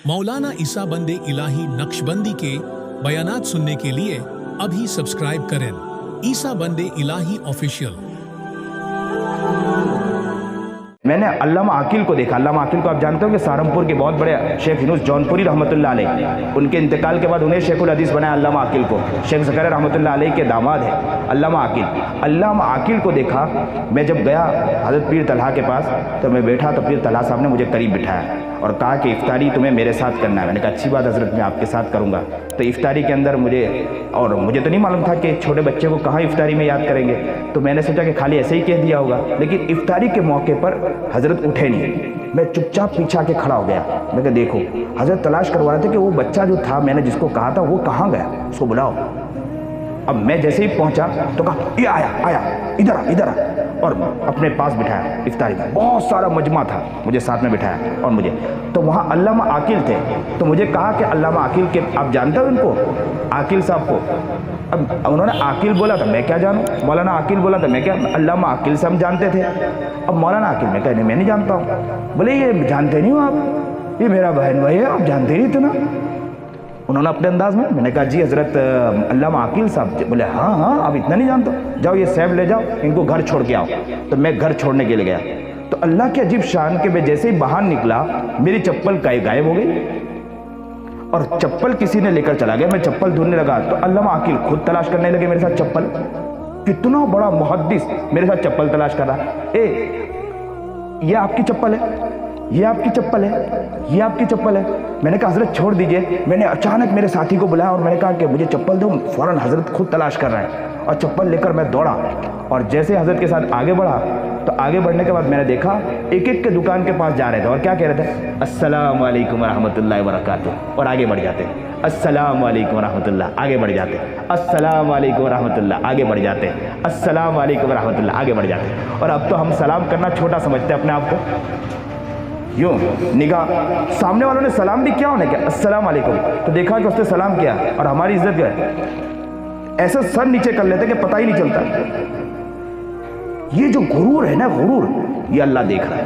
मौलाना ईसा बंदे इलाही नक्शबंदी के बयानात सुनने के लिए अभी सब्सक्राइब करें ईसा बंदे इलाही ऑफिशियल। मैंने अल्लामा आकिल को देखा। अल्लामा आकिल को आप जानते हो कि सहारनपुर के बहुत बड़े शेख यूनुस जौनपुरी रहमतुल्लाह अलैह, उनके इंतकाल के बाद उन्हें शेखुल हदीस बनाया अल्लामा आकिल को। शेख ज़करिया रहमतुल्लाह अलैह के दामाद है अल्लामा आकिल। अल्लामा आकिल को देखा। मैं जब गया हज़रत पीर तलहा के पास तो मैं बैठा तो पीर तलहा साहब ने मुझे करीब बिठाया और कहा कि इफ्तारी तुम्हें मेरे साथ करना है। मैंने कहा अच्छी बात हज़रत, मैं आपके साथ करूँगा। तो इफ्तारी के अंदर मुझे तो नहीं मालूम था कि छोटे बच्चे को कहाँ इफ्तारी में याद करेंगे, तो मैंने सोचा कि खाली ऐसे ही कह दिया होगा। लेकिन इफ्तारी के मौके पर हज़रत उठे नहीं। मैं चुपचाप पीछे आके खड़ा हो गया। मैं कहा देखो, हज़रत तलाश करवा रहे थे कि वो बच्चा जो था मैंने जिसको कहा था वो कहाँ गया, उसको बुलाओ। अब मैं जैसे ही पहुंचा तो कहा ये आया इधर आ और अपने पास बिठाया। इफ्तारी में बहुत सारा मजमा था, मुझे साथ में बिठाया और मुझे तो वहाँ अल्लामा आकिल थे। तो मुझे कहा कि अल्लामा आकिल के आप जानते हो इनको, आकिल साहब को। अब उन्होंने आकिल बोला था, मैं क्या जानूँ। मौलाना आकिल बोला था, मैं क्या। अल्लामा आकिल से हम जानते थे। अब मौलाना आकिल मैं कहने मैं नहीं जानता हूँ। बोले ये जानते नहीं हो आप, ये मेरा बहन भाई है, आप जानते नहीं थे ना। उन्होंने अपने अंदाज में, मैंने कहा जी हज़रत अल्लामा आकिल साहब। बोले हाँ आप इतना नहीं जानते, जाओ ये सैब ले जाओ, इनको घर छोड़ के आओ। तो मैं घर छोड़ने के लिए गया तो अल्लाह के अजीब शान के मैं जैसे ही बाहर निकला मेरी चप्पल गायब हो गई और चप्पल किसी ने लेकर चला गया। मैं चप्पल ढूंढने लगा तो अल्लामा आकिल खुद तलाश करने लगे मेरे साथ चप्पल। कितना बड़ा मुहद्दिस मेरे साथ चप्पल तलाश कर रहा। ये आपकी चप्पल है, ये आपकी चप्पल है, ये आपकी चप्पल है। मैंने कहा हज़रत छोड़ दीजिए। मैंने अचानक मेरे साथी को बुलाया और मैंने कहा कि मुझे चप्पल दो। फ़ौरन हज़रत खुद तलाश कर रहे हैं और चप्पल लेकर मैं दौड़ा और जैसे हज़रत के साथ आगे बढ़ा तो आगे बढ़ने के बाद मैंने देखा एक एक के दुकान के पास जा रहे थे और क्या कह रहे थे, अस्सलाम वालेकुम रहमतुल्लाहि व बरकातुहू, और आगे बढ़ जाते। अस्सलाम वालेकुम रहमतुल्लाह, आगे बढ़ जाते। अस्सलाम वालेकुम रहमतुल्लाह, आगे बढ़ जाते। अस्सलाम वालेकुम रहमतुल्लाह, आगे बढ़ जाते। और अब तो हम सलाम करना छोटा समझते हैं अपने आप को। यूँ निगाह, सामने वालों ने सलाम भी किया, उन्हें क्या अस्सलाम वालेकुम, तो देखा कि उसने सलाम किया और हमारी इज्जत गए। ऐसा सर नीचे कर लेते कि पता ही नहीं चलता। ये जो गुरूर है ना, गुरूर, ये अल्लाह देख रहा है।